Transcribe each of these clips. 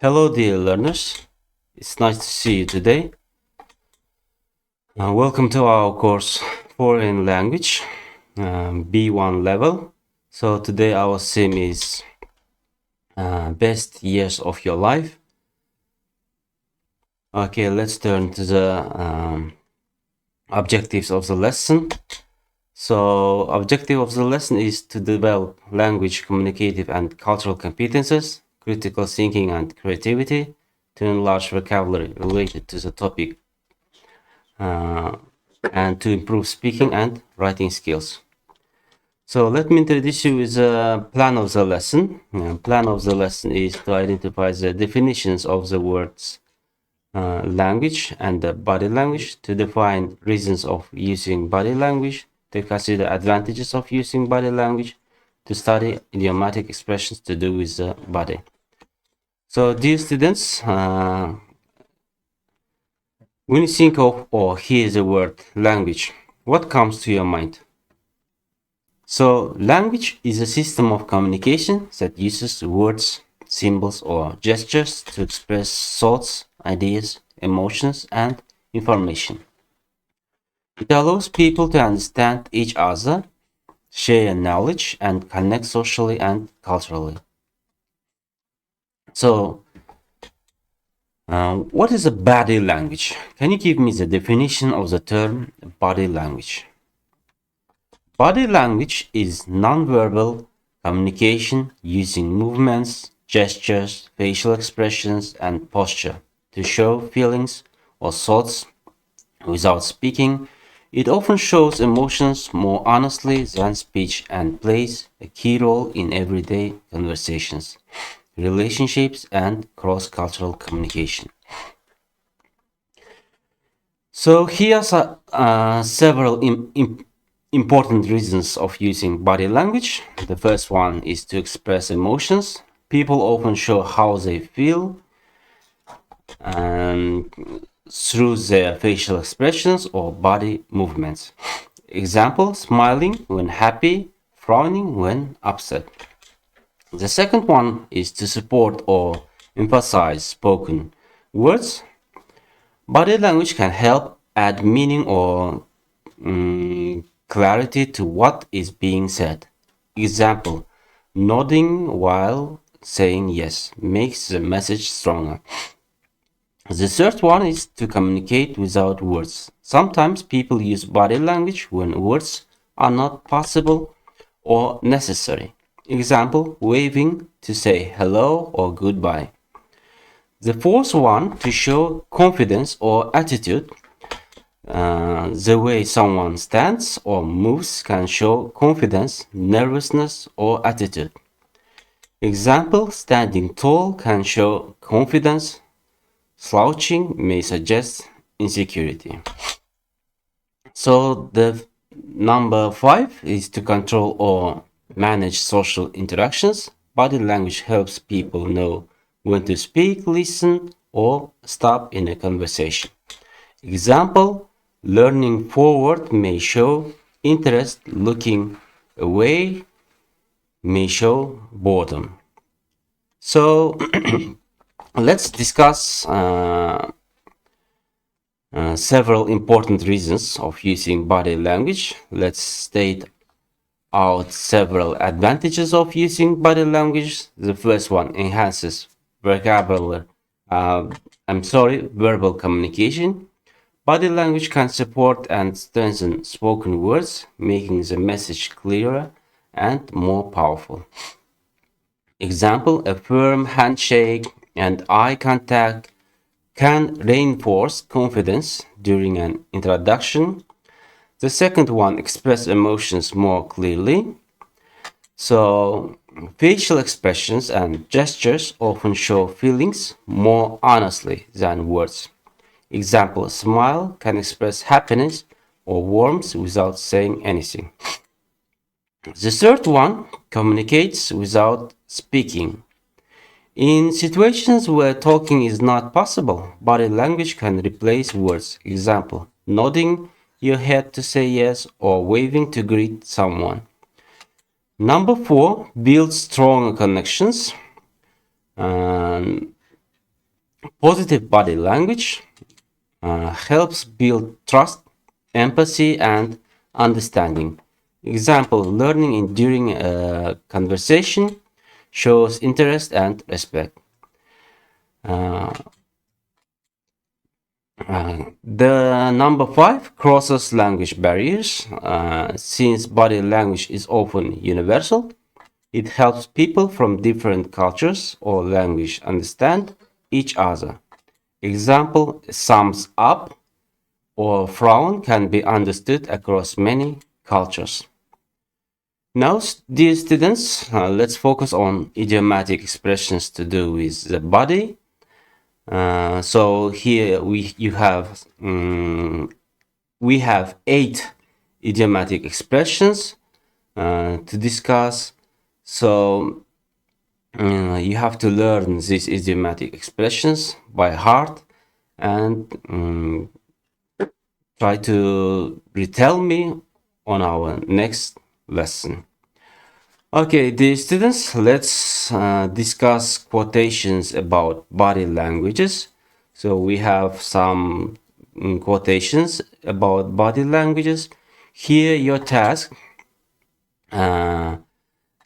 Hello, dear learners. It's nice to see you today. Welcome to our course Foreign Language B1 level. So today our theme is best years of your life. Okay, let's turn to the objectives of the lesson. So objective of the lesson is to develop language, communicative and cultural competences, critical thinking and creativity, to enlarge vocabulary related to the topic and to improve speaking and writing skills. So let me introduce you with the plan of the lesson. Plan of the lesson is to identify the definitions of the words language and the body language, to define reasons of using body language, to consider advantages of using body language, to study idiomatic expressions to do with the body. So dear students, when you think of or hear the word language, what comes to your mind? So language is a system of communication that uses words, symbols, or gestures to express thoughts, ideas, emotions, and information. It allows people to understand each other, share knowledge, and connect socially and culturally. So, what is a body language? Can you give me the definition of the term body language? Body language is nonverbal communication using movements, gestures, facial expressions, and posture to show feelings or thoughts without speaking. It often shows emotions more honestly than speech and plays a key role in everyday conversations, relationships, and cross-cultural communication. So here are several important reasons of using body language. The first one is to express emotions. People often show how they feel and through their facial expressions or body movements. Example, smiling when happy, frowning when upset. The second one is to support or emphasize spoken words. Body language can help add meaning or clarity to what is being said. Example, nodding while saying yes makes the message stronger. The third one is to communicate without words. Sometimes people use body language when words are not possible or necessary. Example, waving to say hello or goodbye. The fourth one, to show confidence or attitude. The way someone stands or moves can show confidence, nervousness, or attitude. Example, standing tall can show confidence, slouching may suggest insecurity. So the number 5 is to control or manage social interactions. Body language helps people know when to speak, listen, or stop in a conversation. Example, leaning forward may show interest, looking away may show boredom. So let's discuss several important reasons of using body language. Let's state out several advantages of using body language. The first one enhances vocabulary. Verbal communication. Body language can support and strengthen spoken words, making the message clearer and more powerful. Example, a firm handshake and eye contact can reinforce confidence during an introduction. The second one, express emotions more clearly. So, facial expressions and gestures often show feelings more honestly than words. Example, a smile can express happiness or warmth without saying anything. The third one, communicates without speaking. In situations where talking is not possible, body language can replace words. Example, nodding your head to say yes or waving to greet someone. Number 4, build strong connections. Positive body language helps build trust, empathy, and understanding. Example, learning during a conversation shows interest and respect. The number 5 crosses language barriers. Since body language is often universal, it helps people from different cultures or language understand each other. Example, thumbs up or frown can be understood across many cultures. Now, dear students, let's focus on idiomatic expressions to do with the body. So here we have 8 idiomatic expressions to discuss. So you have to learn these idiomatic expressions by heart and try to retell me on our next lesson. Okay, dear students, let's discuss quotations about body languages. So we have some quotations about body languages. Here, your task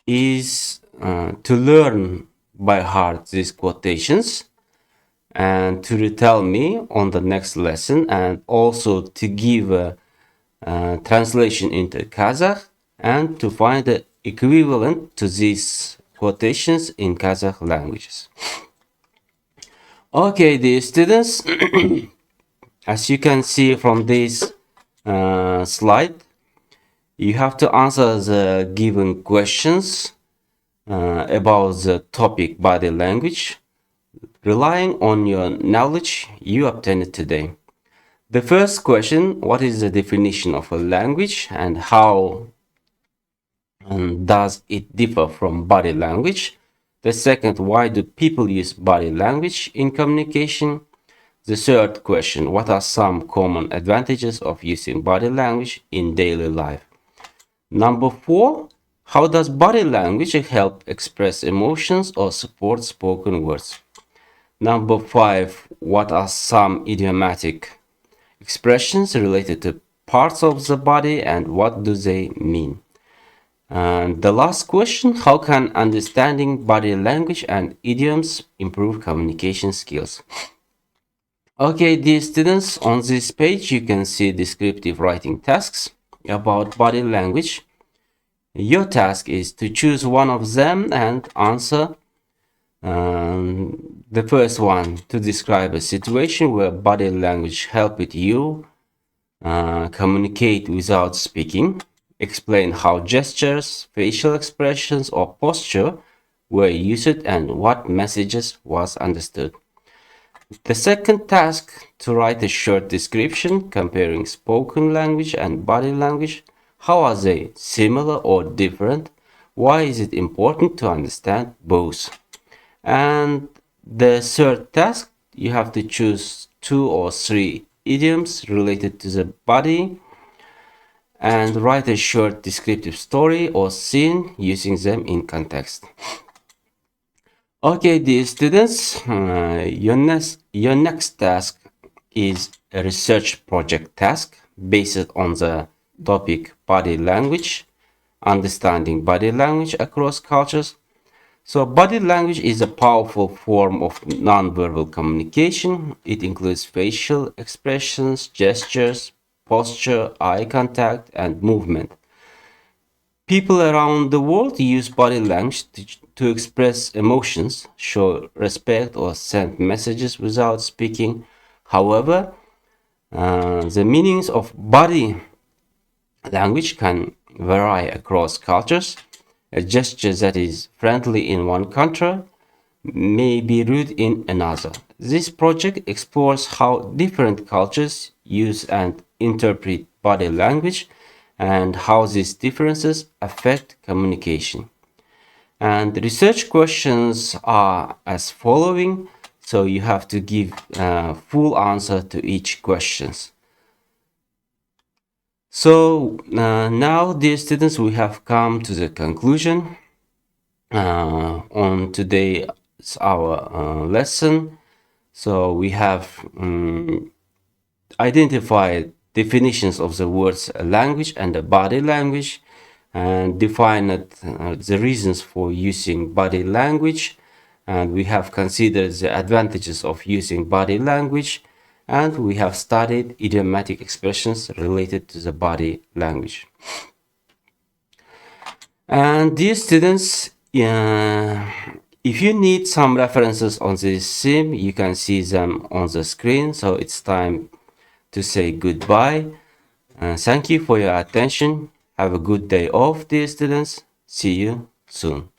is to learn by heart these quotations and to retell me on the next lesson, and also to give a translation into Kazakh and to find the equivalent to these quotations in Kazakh languages. Okay, dear students, as you can see from this slide, you have to answer the given questions about the topic body language, relying on your knowledge you obtained today. The first question, what is the definition of a language and how does it differ from body language? The second, why do people use body language in communication? The third question, what are some common advantages of using body language in daily life? Number 4, how does body language help express emotions or support spoken words? Number 5, what are some idiomatic expressions related to parts of the body and what do they mean? And the last question, how can understanding body language and idioms improve communication skills? Okay, dear students, on this page you can see descriptive writing tasks about body language. Your task is to choose one of them and answer. The first one, to describe a situation where body language helped you communicate without speaking. Explain how gestures, facial expressions, or posture were used and what messages was understood. The second task, to write a short description comparing spoken language and body language. How are they similar or different? Why is it important to understand both? And the third task, you have to choose 2 or 3 idioms related to the body and write a short descriptive story or scene using them in context. Okay, dear students, your next task is a research project task based on the topic body language, understanding body language across cultures. So body language is a powerful form of nonverbal communication. It includes facial expressions, gestures, posture, eye contact, and movement. People around the world use body language to express emotions, show respect, or send messages without speaking. However, the meanings of body language can vary across cultures. A gesture that is friendly in one country may be rude in another. This project explores how different cultures use and interpret body language and how these differences affect communication. And research questions are as following, so you have to give a full answer to each questions. So now, dear students, we have come to the conclusion on today's our lesson. So we have identified definitions of the words language and the body language, and defined the reasons for using body language, and we have considered the advantages of using body language, and we have studied idiomatic expressions related to the body language. And dear students, if you need some references on this theme, you can see them on the screen. So it's time to say goodbye. Thank you for your attention. Have a good day off, dear students. See you soon.